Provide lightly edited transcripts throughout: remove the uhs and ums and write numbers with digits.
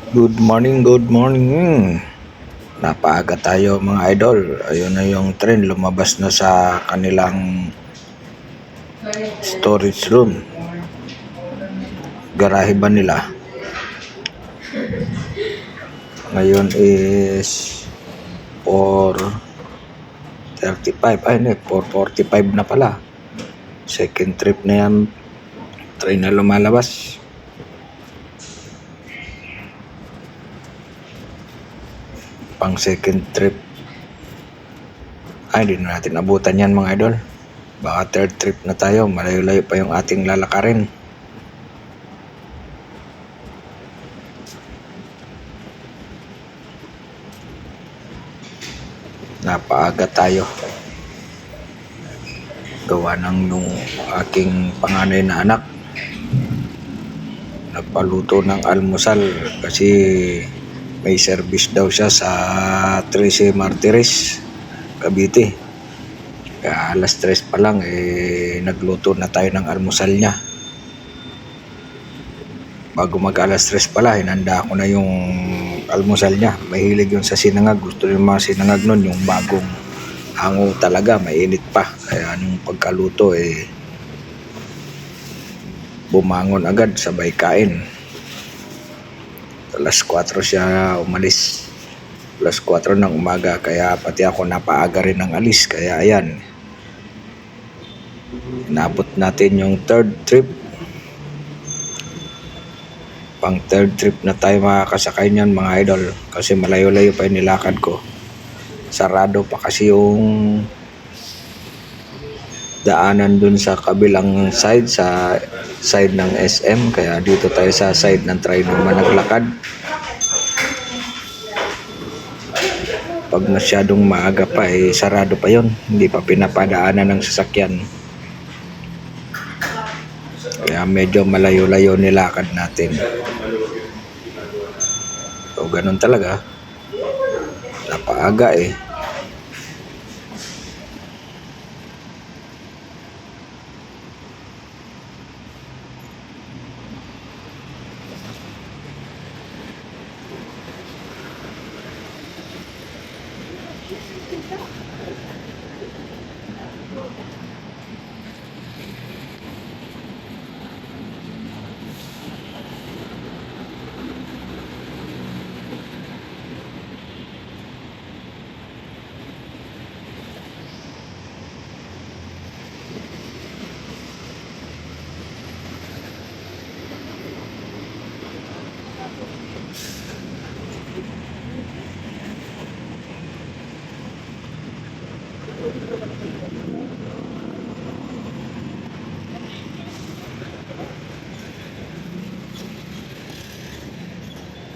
Good morning, good morning. Napaaga tayo mga idol. Ayun na yung train, lumabas na sa kanilang storage room. Garahe ba nila? Ngayon is 4:35. Ay, hindi, 4:45 na pala. Second trip na yan. Train na lumalabas. Pang second trip. Ay, hindi na natin abutan yan mga idol. Baka third trip na tayo. Malayo-layo pa yung ating lalakarin. Napaaga tayo. Gawa ng nung aking panganay na anak. Nagpaluto ng almusal kasi may service daw siya sa 13 Martires, Cavite. Kaya alas 3 pa lang nagluto na tayo ng almusal niya. Bago mag alas 3 pala, hinanda ko na yung almusal niya. Mahilig yun sa sinangag. Gusto yung mga sinangag nun, yung bagong hango talaga, mainit pa. Kaya nung pagkaluto bumangon agad, sabay kain. Alas 4 siya umalis. Alas 4 ng umaga, kaya pati ako napaaga rin ng alis. Kaya ayan, inabot natin yung third trip. Pang third trip na tayo makakasakay niyan mga idol. Kasi malayo-layo pa yung nilakad ko. Sarado pa kasi yung daanan dun sa kabilang side, sa side ng SM. Kaya dito tayo sa side ng Trinoma naglakad. Pag masyadong maaga pa sarado pa yon, hindi pa pinapadaanan ng sasakyan. Kaya medyo malayo-layo nilakad natin. So ganun talaga, napaaga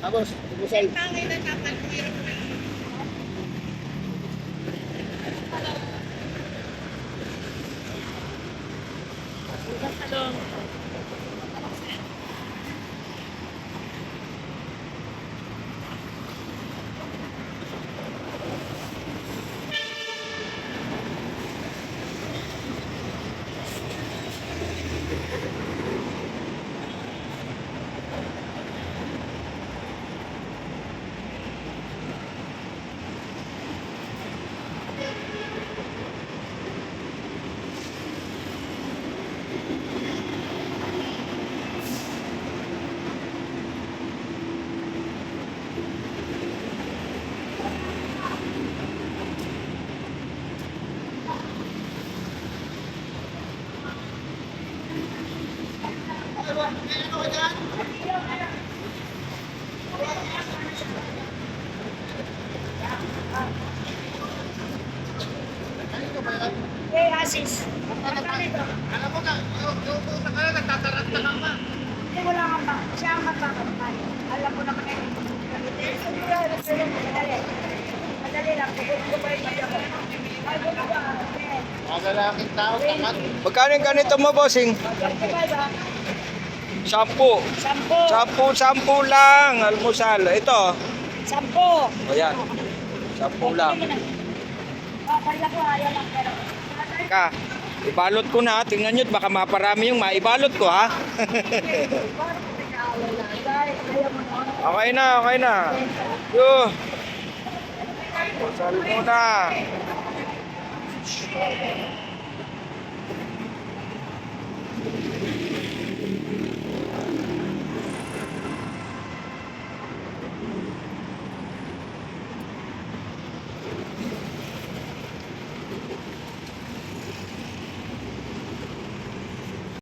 Tapos, ubusay. Hey, Asis. Alam mo na, yung puta ka na, nagtataranta ka pa. Hindi mo lang ang siya ang magpapatay. Alam mo naman eh. Madali. Madali lang. Pupunta ko pa rin ako. Ay, buka ba? Mga lalaking tao, takat. Magkano yung ganito mo, bossing? 35 ba? 10. 10. 10 lang, almusal. Ito. 10. Ayan. 10 lang. Kaya ko ayaw lang pero. Ka, ibalot ko na. Tingnan nyo, baka maparami yung maibalot ko, ha? Parang may kaaway na. Ayaw mo na. Okay na, okay na. Yo. Almusal muna.